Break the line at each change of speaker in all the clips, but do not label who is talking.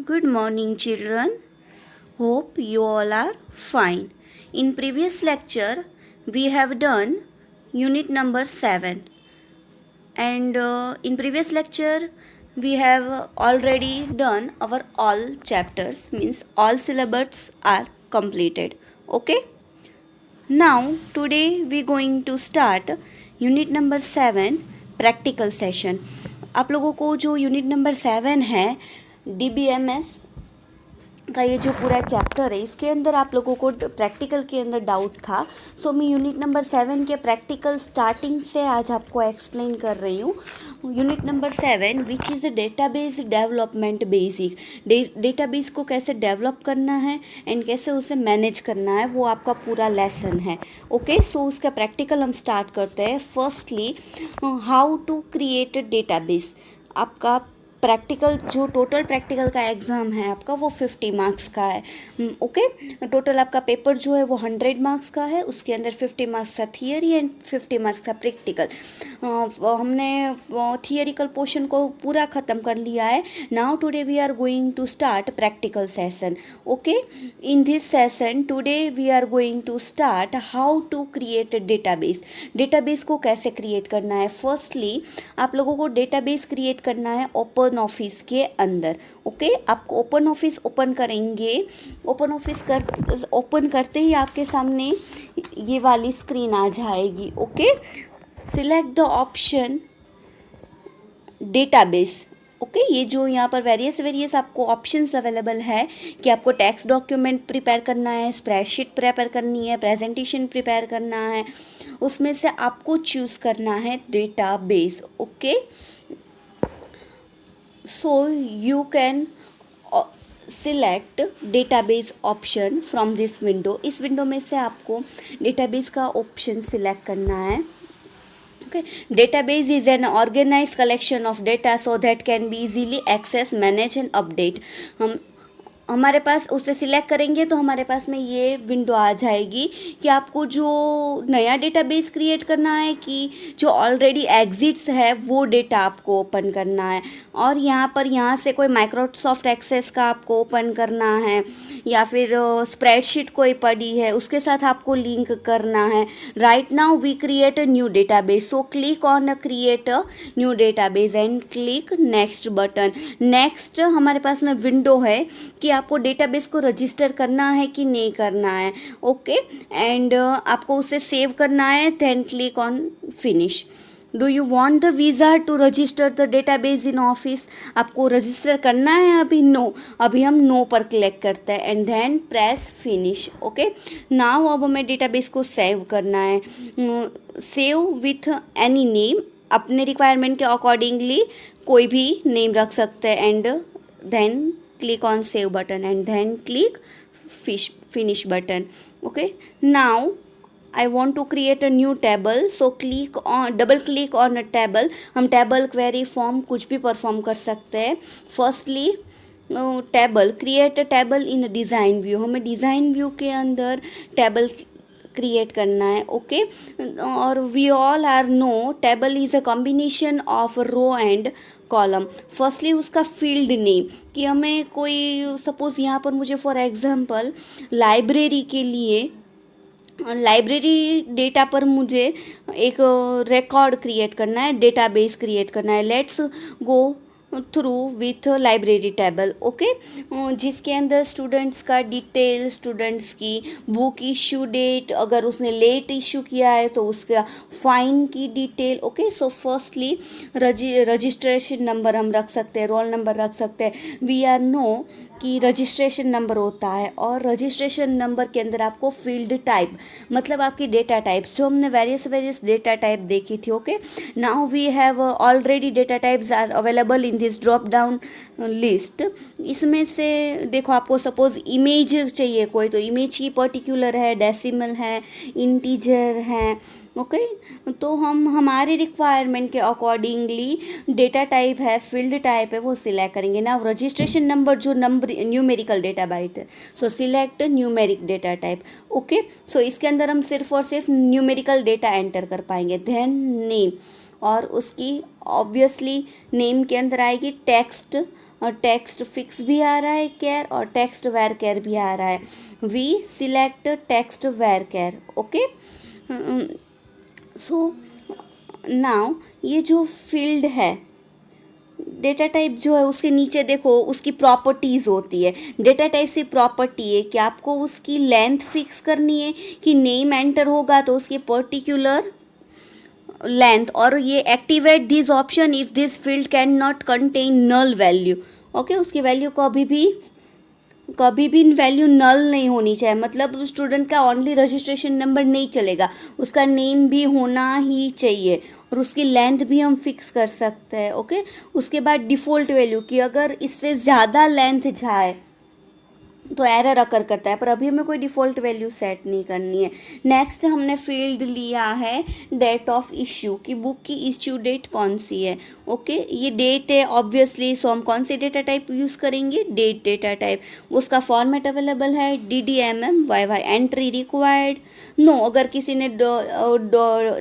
Good morning, children. Hope you all are fine. In previous lecture, we have done unit number 7, and in previous lecture, we have already done our all chapters, means all syllabus are completed. Okay. Now, today we going to start unit number 7 practical session. आप लोगों को जो unit number 7 है DBMS का ये जो पूरा chapter है, इसके अंदर आप लोगों को प्रैक्टिकल के अंदर डाउट था. सो मैं यूनिट नंबर 7 के प्रैक्टिकल स्टार्टिंग से आज आपको एक्सप्लेन कर रही हूँ. Unit number 7 which is database development basic. Database को कैसे डेवलप करना है एंड कैसे उसे मैनेज करना है, वो आपका पूरा लेसन है. ओके, सो उसका प्रैक्टिकल हम स्टार्ट करते हैं. Firstly, how to create database. आपका प्रैक्टिकल जो टोटल प्रैक्टिकल का एग्ज़ाम है आपका, वो 50 मार्क्स का है. ओके, टोटल आपका पेपर जो है वो 100 मार्क्स का है. उसके अंदर 50 मार्क्स का थियरी एंड 50 मार्क्स का प्रैक्टिकल. हमने थियरिकल पोर्शन को पूरा ख़त्म कर लिया है. Now today we are going to start practical session. Okay, in this session today we are going to start how to create database. Database को कैसे क्रिएट करना है. फर्स्टली, आप लोगों को डेटाबेस क्रिएट करना है ओपन ऑफिस के अंदर. ओके, आपको ओपन ऑफिस ओपन करेंगे. ओपन ऑफिस ओपन करते ही आपके सामने ये वाली स्क्रीन आ जाएगी. Okay, select the option database. Okay, ये जो यहाँ पर वेरियस आपको ऑप्शंस अवेलेबल है कि आपको टेक्स्ट डॉक्यूमेंट प्रिपेयर करना है, स्प्रेडशीट प्रिपेयर करनी है, प्रेजेंटेशन प्रिपेयर करना है, उसमें से आपको चूज़ करना है database. Okay, so you can select database option from this window. इस विंडो में से आपको डेटाबेस का ऑप्शन सिलेक्ट करना है. Okay, database is an organized collection of data so that can be easily accessed, managed and update. हमारे पास उसे select करेंगे तो हमारे पास में ये विंडो आ जाएगी कि आपको जो नया डेटाबेस क्रिएट करना है कि जो ऑलरेडी एग्जिट्स है वो डेटा आपको ओपन करना है. और यहाँ से कोई माइक्रोसॉफ्ट एक्सेस का आपको ओपन करना है, या फिर स्प्रेडशीट कोई पड़ी है उसके साथ आपको लिंक करना है. Right now we create a new database. So click on create a new database and click next button. Next हमारे पास में विंडो है कि आपको डेटाबेस को रजिस्टर करना है कि नहीं करना है. ओके, एंड आपको उसे सेव करना है. Then click on finish. Do you want the visa to register the database in office. आपको रजिस्टर करना है अभी? नो. अभी हम नो पर क्लिक करते हैं and then press finish. Okay, now अब हमें डेटाबेस को सेव करना है. Save with any name. अपने रिक्वायरमेंट के अकॉर्डिंगली कोई भी नेम रख सकते हैं. And then click on save button and then click finish button. Okay, now I want to create a new table. So double click on a table. हम table query form कुछ भी perform कर सकते हैं. Firstly table, create a table in design view. हमें design view के अंदर table create करना है. ओके, और we all are know table is a combination of row and column. Firstly उसका फील्ड नेम कि हमें कोई सपोज़ यहाँ पर मुझे फॉर एग्जांपल लाइब्रेरी के लिए लाइब्रेरी डेटा पर मुझे एक रिकॉर्ड क्रिएट करना है, डेटाबेस क्रिएट करना है. Let's go through with library table. Okay, जिसके अंदर स्टूडेंट्स का डिटेल, स्टूडेंट्स की बुक इशू डेट, अगर उसने लेट इशू किया है तो उसका फाइन की detail. Okay, so firstly registration number हम रख सकते हैं, रोल नंबर रख सकते हैं. वी आर नो कि रजिस्ट्रेशन नंबर होता है, और रजिस्ट्रेशन नंबर के अंदर आपको फील्ड टाइप, मतलब आपकी डेटा टाइप्स जो हमने वेरियस डेटा टाइप देखी थी. Okay, now we have already data types are available in this drop down list. इसमें से देखो, आपको सपोज इमेज चाहिए कोई, तो इमेज की पर्टिकुलर है, डेसिमल है, इंटीजर है. ओके, तो हम हमारे रिक्वायरमेंट के अकॉर्डिंगली डेटा टाइप है, फील्ड टाइप है, वो सिलेक्ट करेंगे. ना रजिस्ट्रेशन नंबर जो नंबर न्यूमेरिकल डेटा बाइट है, so select numeric data type. Okay, so इसके अंदर हम सिर्फ और सिर्फ न्यूमेरिकल डेटा एंटर कर पाएंगे. देन नेम, और उसकी ऑब्वियसली नेम के अंदर आएगी टेक्स्ट टेक्स्ट फिक्स भी आ रहा है केयर और टेक्स्ट वेर केयर भी आ रहा है. We select text varchar. Okay, so now ये जो फील्ड है डेटा टाइप जो है उसके नीचे देखो उसकी प्रॉपर्टीज़ होती है. डेटा टाइप से प्रॉपर्टी है कि आपको उसकी लेंथ फिक्स करनी है कि नेम एंटर होगा तो उसकी पर्टिकुलर लेंथ, और ये activate this option if this field can not contain null value. Okay, उसकी वैल्यू कभी भी वैल्यू नल नहीं होनी चाहिए. मतलब स्टूडेंट का ओनली रजिस्ट्रेशन नंबर नहीं चलेगा, उसका नेम भी होना ही चाहिए और उसकी लेंथ भी हम फिक्स कर सकते हैं. ओके, उसके बाद डिफ़ॉल्ट वैल्यू कि अगर इससे ज़्यादा लेंथ जाए तो एरर अकर करता है, पर अभी हमें कोई डिफ़ॉल्ट वैल्यू सेट नहीं करनी है. नेक्स्ट हमने फील्ड लिया है डेट ऑफ इश्यू कि बुक की इश्यू डेट कौन सी है. ओके, ये डेट है ऑब्वियसली, सो हम कौन सी डेटा टाइप यूज़ करेंगे, डेट डेटा टाइप. उसका फॉर्मेट अवेलेबल है DDMMYY. Entry required no. अगर किसी ने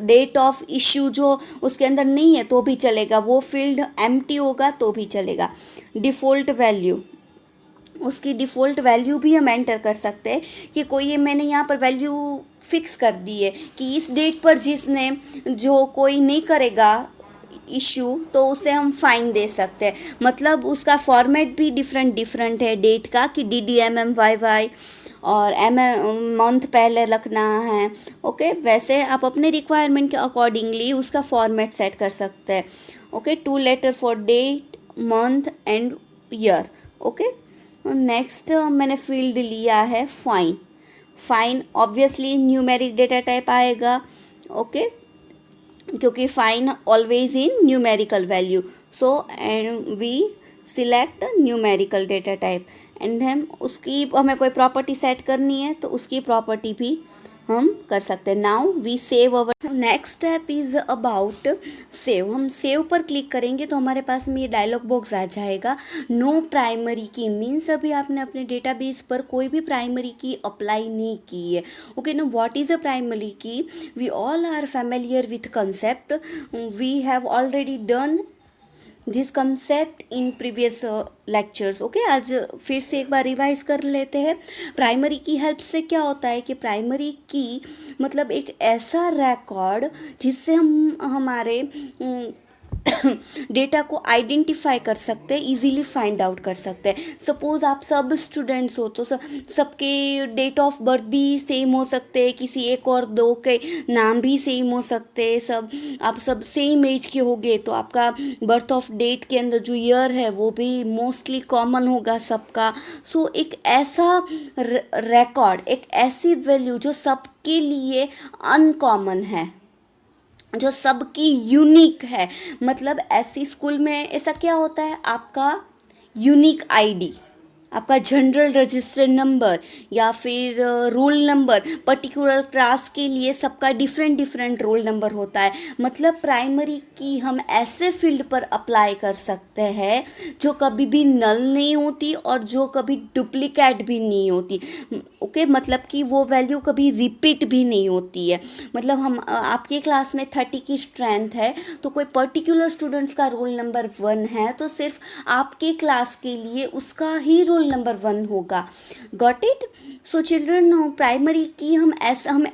डेट ऑफ इश्यू जो उसके अंदर नहीं है तो भी चलेगा, वो फील्ड एम्प्टी होगा तो भी चलेगा. डिफ़ॉल्ट वैल्यू, उसकी डिफ़ॉल्ट वैल्यू भी हम एंटर कर सकते हैं कि कोई ये मैंने यहाँ पर वैल्यू फिक्स कर दी है कि इस डेट पर जिसने जो कोई नहीं करेगा इशू तो उसे हम फाइन दे सकते हैं. मतलब उसका फॉर्मेट भी डिफरेंट है डेट का कि DDMMYY और मंथ पहले रखना है. ओके, वैसे आप अपने रिक्वायरमेंट के अकॉर्डिंगली उसका फॉर्मेट सेट कर सकते हैं. Okay, 2 letter for date, month and year. Okay, next मैंने फील्ड लिया है fine. Fine obviously numeric data type आएगा. ओके, क्योंकि fine always in numerical value, so and we select numerical data type. And हम उसकी हमें कोई प्रॉपर्टी सेट करनी है तो उसकी प्रॉपर्टी भी हम कर सकते हैं. Now we save our. Next step is about save. हम सेव पर क्लिक करेंगे तो हमारे पास में ये डायलॉग बॉक्स आ जाएगा. नो प्राइमरी की मीन्स अभी आपने अपने डेटाबेस पर कोई भी प्राइमरी की अप्लाई नहीं की है. Okay, no what is a primary key? We all are familiar with concept. We have already done this concept in previous lectures. Okay, आज फिर से एक बार रिवाइज कर लेते हैं. प्राइमरी की हेल्प से क्या होता है कि प्राइमरी की मतलब एक ऐसा रिकॉर्ड जिससे हम हमारे डेटा को आइडेंटिफाई कर सकते हैं, इजीली फाइंड आउट कर सकते हैं. सपोज़ आप सब स्टूडेंट्स हो तो सबके डेट ऑफ बर्थ भी सेम हो सकते हैं, किसी एक और दो के नाम भी सेम हो सकते हैं. आप सब सेम एज के होगे तो आपका बर्थ ऑफ डेट के अंदर जो ईयर है वो भी मोस्टली कॉमन होगा सबका. सो एक ऐसा रिकॉर्ड, एक ऐसी वैल्यू जो सबके लिए अनकॉमन है, जो सबकी यूनिक है. मतलब ऐसी स्कूल में ऐसा क्या होता है, आपका यूनिक आईडी, आपका जनरल रजिस्टर नंबर या फिर रोल नंबर, पर्टिकुलर क्लास के लिए सबका डिफरेंट रोल नंबर होता है. मतलब प्राइमरी की हम ऐसे फील्ड पर अप्लाई कर सकते हैं जो कभी भी नल नहीं होती और जो कभी डुप्लीकेट भी नहीं होती. ओके, मतलब कि वो वैल्यू कभी रिपीट भी नहीं होती है. मतलब हम आपके क्लास में 30 की स्ट्रेंथ है तो कोई पर्टिकुलर स्टूडेंट्स का रोल नंबर 1 है तो सिर्फ आपके क्लास के लिए उसका ही रोल नंबर 1 होगा. Got it? So children, primary की हम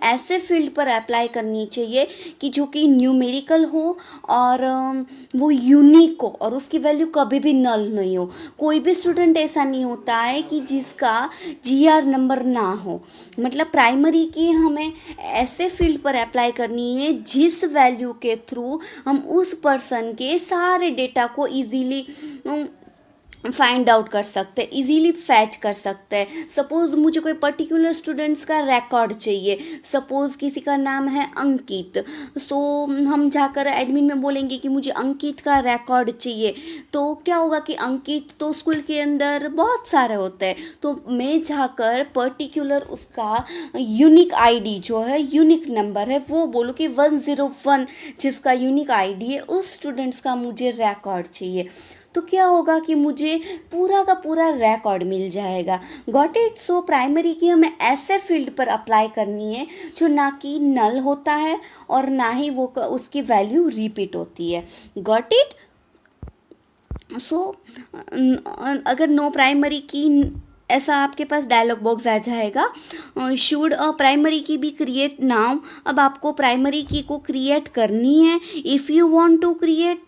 ऐसे फील्ड पर अप्लाई करनी चाहिए कि जो कि न्यूमेरिकल हो और वो यूनिक हो और उसकी वैल्यू कभी भी नल नहीं हो. कोई भी स्टूडेंट ऐसा नहीं होता है कि जिसका GR नंबर ना हो. मतलब प्राइमरी की हमें ऐसे फील्ड पर अप्लाई करनी है जिस वैल्यू के थ्रू हम उस पर्सन के सारे डेटा को ईजीली फाइंड आउट कर सकते हैं, इजीली फैच कर सकते हैं. सपोज़ मुझे कोई पर्टिकुलर स्टूडेंट्स का रिकॉर्ड चाहिए. सपोज़ किसी का नाम है अंकित, सो हम जाकर एडमिन में बोलेंगे कि मुझे अंकित का रिकॉर्ड चाहिए. तो क्या होगा कि अंकित तो स्कूल के अंदर बहुत सारे होते हैं, तो मैं जाकर पर्टिकुलर उसका यूनिक आईडी जो है, यूनिक नंबर है, वो बोलूँ कि 101 जिसका यूनिक आईडी है उस स्टूडेंट्स का मुझे रिकॉर्ड चाहिए. तो क्या होगा कि मुझे पूरा का पूरा रिकॉर्ड मिल जाएगा. Got it? सो प्राइमरी की हमें ऐसे फील्ड पर अप्लाई करनी है जो ना कि नल होता है और ना ही वो उसकी वैल्यू रिपीट होती है. Got it? सो अगर नो प्राइमरी की, ऐसा आपके पास डायलॉग बॉक्स आ जाएगा। Should a primary key be create now. अब आपको प्राइमरी की को क्रिएट करनी है। If you want to create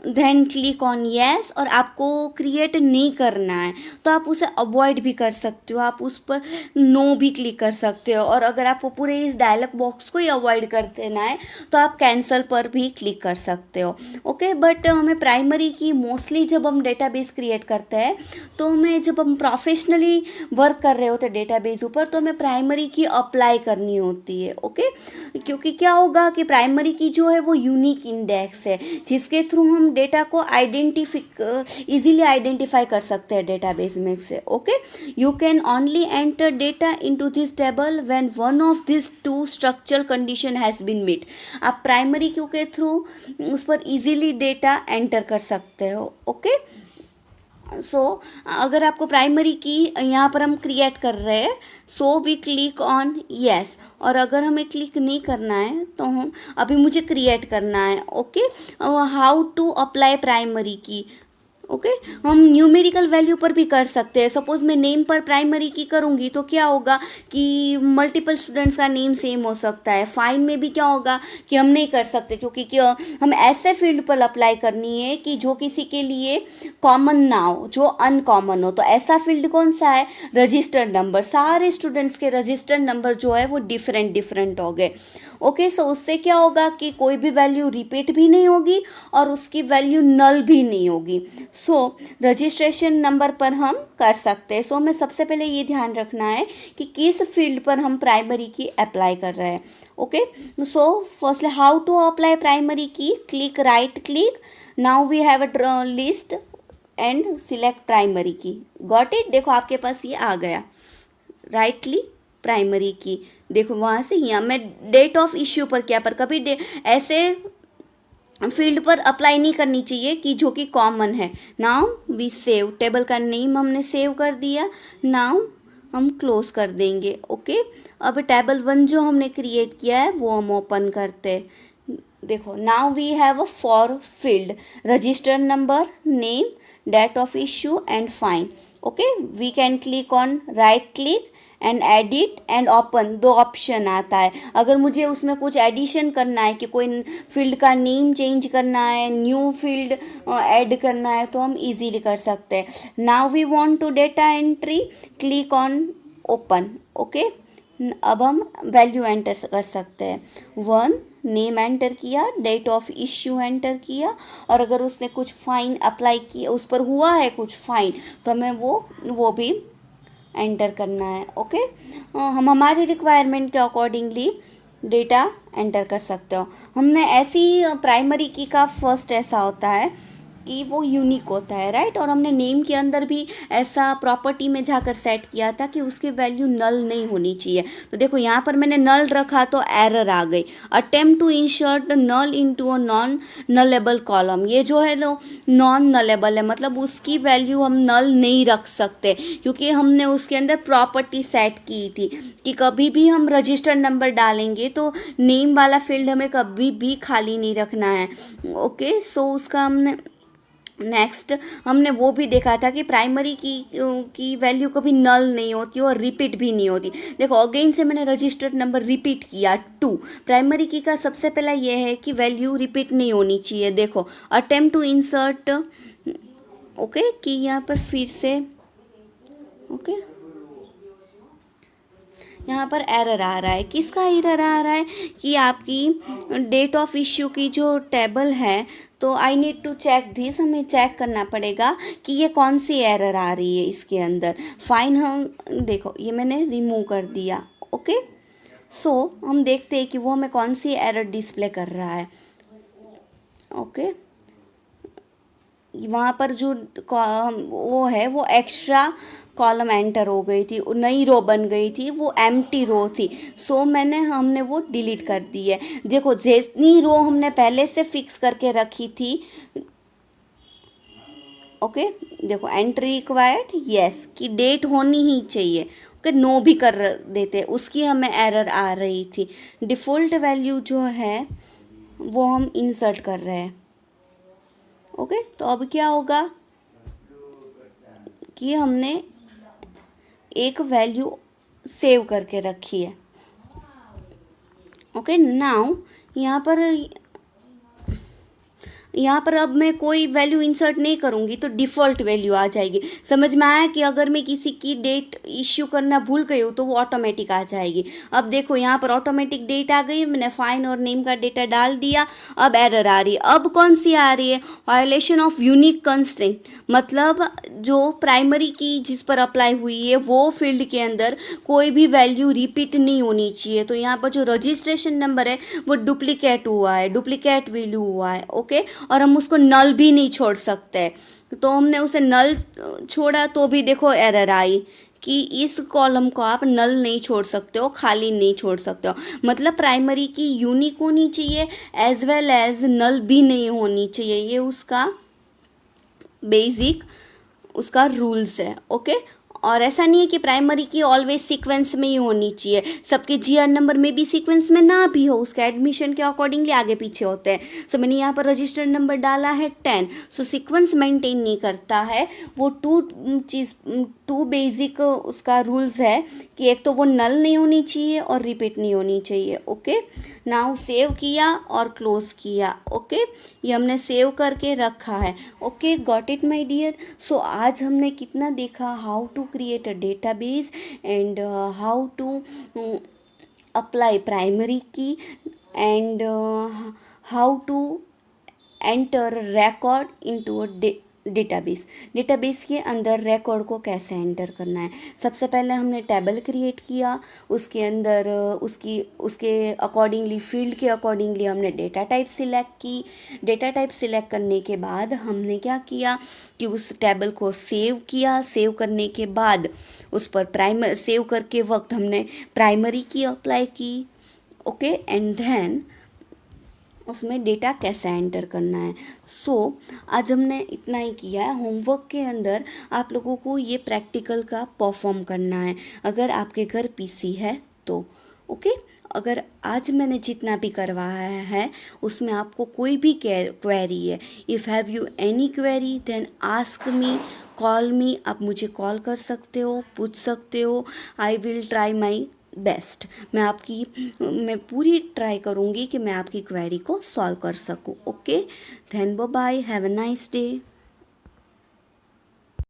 then click on yes, और आपको क्रिएट नहीं करना है तो आप उसे अवॉइड भी कर सकते हो, आप उस पर नो भी क्लिक कर सकते हो। और अगर आपको पूरे इस डायलॉग बॉक्स को ही अवॉइड कर देना है तो आप कैंसिल पर भी क्लिक कर सकते हो। ओके, बट हमें प्राइमरी की मोस्टली जब हम डेटाबेस क्रिएट करते हैं तो हमें, जब हम प्रोफेशनली वर्क कर रहे होते हैं डेटाबेस ऊपर, तो हमें प्राइमरी की अप्लाई करनी होती है। ओके, क्योंकि क्या होगा कि प्राइमरी की जो है वो यूनिक इंडेक्स है जिसके थ्रू हम डेटा को इजीली आइडेंटिफाई कर सकते हैं डेटाबेस में से। Okay, you can only enter data into this table when one of this two structural condition has been meet. आप प्राइमरी क्यू के थ्रू उस पर इजीली डेटा एंटर कर सकते हो। ओके, अगर आपको प्राइमरी की यहाँ पर हम क्रिएट कर रहे हैं, so we click on yes. और अगर हमें क्लिक नहीं करना है तो हम, अभी मुझे क्रिएट करना है। Okay, how to apply primary key. Okay, हम न्यूमेरिकल वैल्यू पर भी कर सकते हैं। सपोज मैं नेम पर प्राइमरी की करूँगी तो क्या होगा कि मल्टीपल स्टूडेंट्स का नेम सेम हो सकता है। फाइन में भी क्या होगा कि हम नहीं कर सकते, क्योंकि हम ऐसे फील्ड पर अप्लाई करनी है कि जो किसी के लिए कॉमन ना हो, जो अनकॉमन हो। तो ऐसा फील्ड कौन सा है? Registered number. सारे स्टूडेंट्स के रजिस्टर्ड नंबर जो है वो डिफरेंट डिफरेंट हो गए। ओके, सो उससे क्या होगा कि कोई भी वैल्यू रिपीट भी नहीं होगी और उसकी वैल्यू नल भी नहीं होगी। सो रजिस्ट्रेशन नंबर पर हम कर सकते हैं। सो हमें सबसे पहले ये ध्यान रखना है कि किस फील्ड पर हम प्राइमरी की अप्लाई कर रहे हैं। Okay, so firstly how to apply primary key, click right click, now we have a list and select primary key. Got it? देखो आपके पास ये आ गया, राइट क्लिक प्राइमरी की। देखो वहाँ से यहाँ मैं डेट ऑफ इश्यू पर किया, पर कभी ऐसे फील्ड पर अप्लाई नहीं करनी चाहिए कि जो कि कॉमन है। नाउ वी सेव, टेबल का नेम हमने सेव कर दिया। नाउ हम क्लोज कर देंगे। ओके, अब टेबल 1 जो हमने क्रिएट किया है वो हम ओपन करते हैं। देखो, now we have a four field, register number, name, date of issue and fine. Okay, we can click on right click and edit and open, 2 option आता है। अगर मुझे उसमें कुछ एडिशन करना है कि कोई फील्ड का नेम चेंज करना है, न्यू फील्ड ऐड करना है, तो हम इजीली कर सकते हैं। Now we want to data entry, click on open. Okay, अब हम वैल्यू एंटर कर सकते हैं। 1 नेम एंटर किया, डेट ऑफ इश्यू एंटर किया, और अगर उसने कुछ फाइन अप्लाई किया, उस पर हुआ है कुछ फाइन, तो हमें वो भी एंटर करना है। ओके, हम हमारी रिक्वायरमेंट के अकॉर्डिंगली डेटा एंटर कर सकते हो। हमने ऐसी प्राइमरी की का फर्स्ट ऐसा होता है कि वो यूनिक होता है, राइट। और हमने नेम के अंदर भी ऐसा प्रॉपर्टी में जाकर सेट किया था कि उसकी वैल्यू नल नहीं होनी चाहिए। तो देखो यहाँ पर मैंने नल रखा तो एरर आ गई। Attempt to insert null into a non nullable column, ये जो है लो नॉन नलेबल है, मतलब उसकी वैल्यू हम नल नहीं रख सकते, क्योंकि हमने उसके अंदर प्रॉपर्टी सेट की थी कि कभी भी हम रजिस्टर नंबर डालेंगे तो नेम वाला फील्ड हमें कभी भी खाली नहीं रखना है। ओके, सो उसका हमने नेक्स्ट हमने वो भी देखा था कि प्राइमरी की वैल्यू कभी नल नहीं होती और रिपीट भी नहीं होती। देखो अगेन से मैंने रजिस्टर्ड नंबर रिपीट किया 2। प्राइमरी की का सबसे पहला ये है कि वैल्यू रिपीट नहीं होनी चाहिए। देखो अटेम्प्ट टू इंसर्ट, ओके, कि यहाँ पर फिर से, ओके, यहाँ पर एरर आ रहा है। किसका एरर आ रहा है कि आपकी डेट ऑफ इश्यू की जो टेबल है, तो I need to check this, हमें चेक करना पड़ेगा कि ये कौन सी एरर आ रही है इसके अंदर। फाइन, हम देखो ये मैंने रिमूव कर दिया। ओके, सो हम देखते हैं कि वो हमें कौन सी एरर डिस्प्ले कर रहा है। ओके, वहाँ पर जो वो है वो एक्स्ट्रा कॉलम एंटर हो गई थी, नई रो बन गई थी, वो एम्प्टी रो थी। सो हमने वो डिलीट कर दी है। देखो जितनी रो हमने पहले से फिक्स करके रखी थी, ओके, देखो एंट्री रिक्वायर्ड यस की डेट होनी ही चाहिए। ओके, नो भी कर देते, उसकी हमें एरर आ रही थी। डिफ़ॉल्ट वैल्यू जो है वो हम इंसर्ट कर रहे हैं। ओके, तो अब क्या होगा कि हमने एक वैल्यू सेव करके रखी है। ओके, नाउ यहाँ पर अब मैं कोई वैल्यू इंसर्ट नहीं करूँगी तो डिफ़ॉल्ट वैल्यू आ जाएगी। समझ में आया कि अगर मैं किसी की डेट इश्यू करना भूल गई हूँ तो वो ऑटोमेटिक आ जाएगी। अब देखो यहाँ पर ऑटोमेटिक डेट आ गई, मैंने फाइन और नेम का डेटा डाल दिया, अब एरर आ रही है। अब कौन सी आ रही है? वायलेशन ऑफ यूनिक कंस्ट्रेंट, मतलब जो प्राइमरी की जिस पर अप्लाई हुई है वो फील्ड के अंदर कोई भी वैल्यू रिपीट नहीं होनी चाहिए। तो यहाँ पर जो रजिस्ट्रेशन नंबर है वो डुप्लीकेट हुआ है, डुप्लीकेट वैल्यू हुआ है। ओके, और हम उसको नल भी नहीं छोड़ सकते, तो हमने उसे नल छोड़ा तो भी देखो एरर आई कि इस कॉलम को आप नल नहीं छोड़ सकते हो, खाली नहीं छोड़ सकते हो। मतलब प्राइमरी की यूनिक होनी चाहिए एज वेल एज नल भी नहीं होनी चाहिए, ये उसका बेसिक उसका रूल्स है। ओके, और ऐसा नहीं है कि प्राइमरी की ऑलवेज सीक्वेंस में ही होनी चाहिए, सबके जीआर नंबर में भी सीक्वेंस में ना भी हो, उसके एडमिशन के अकॉर्डिंगली आगे पीछे होते हैं। सो मैंने यहाँ पर रजिस्टर्ड नंबर डाला है 10, सो सीक्वेंस मेंटेन नहीं करता है वो। टू बेसिक उसका रूल्स है कि एक तो वो नल नहीं होनी चाहिए और रिपीट नहीं होनी चाहिए। ओके, नाउ सेव किया और क्लोज किया। ओके, ये हमने सेव करके रखा है। Okay, got it my dear. So आज हमने कितना देखा, how to create a database and how to apply primary key and how to enter record into a database के अंदर रिकॉर्ड को कैसे एंटर करना है। सबसे पहले हमने टेबल क्रिएट किया, उसके अंदर उसके अकॉर्डिंगली फील्ड के अकॉर्डिंगली हमने डेटा टाइप सिलेक्ट की। डेटा टाइप सिलेक्ट करने के बाद हमने क्या किया कि उस टेबल को सेव किया। सेव करने के बाद उस पर सेव करके वक्त हमने प्राइमरी की अप्लाई की। ओके, एंड देन उसमें डेटा कैसे एंटर करना है। आज हमने इतना ही किया है। होमवर्क के अंदर आप लोगों को ये प्रैक्टिकल का परफॉर्म करना है अगर आपके घर पीसी है तो। ओके, अगर आज मैंने जितना भी करवाया है उसमें आपको कोई भी क्वेरी है, if have you any query then ask me, call me, आप मुझे कॉल कर सकते हो, पूछ सकते हो। I will try my best, मैं पूरी ट्राई करूँगी कि मैं आपकी क्वेरी को सॉल्व कर सकूँ। Okay, then bye bye, have a nice day.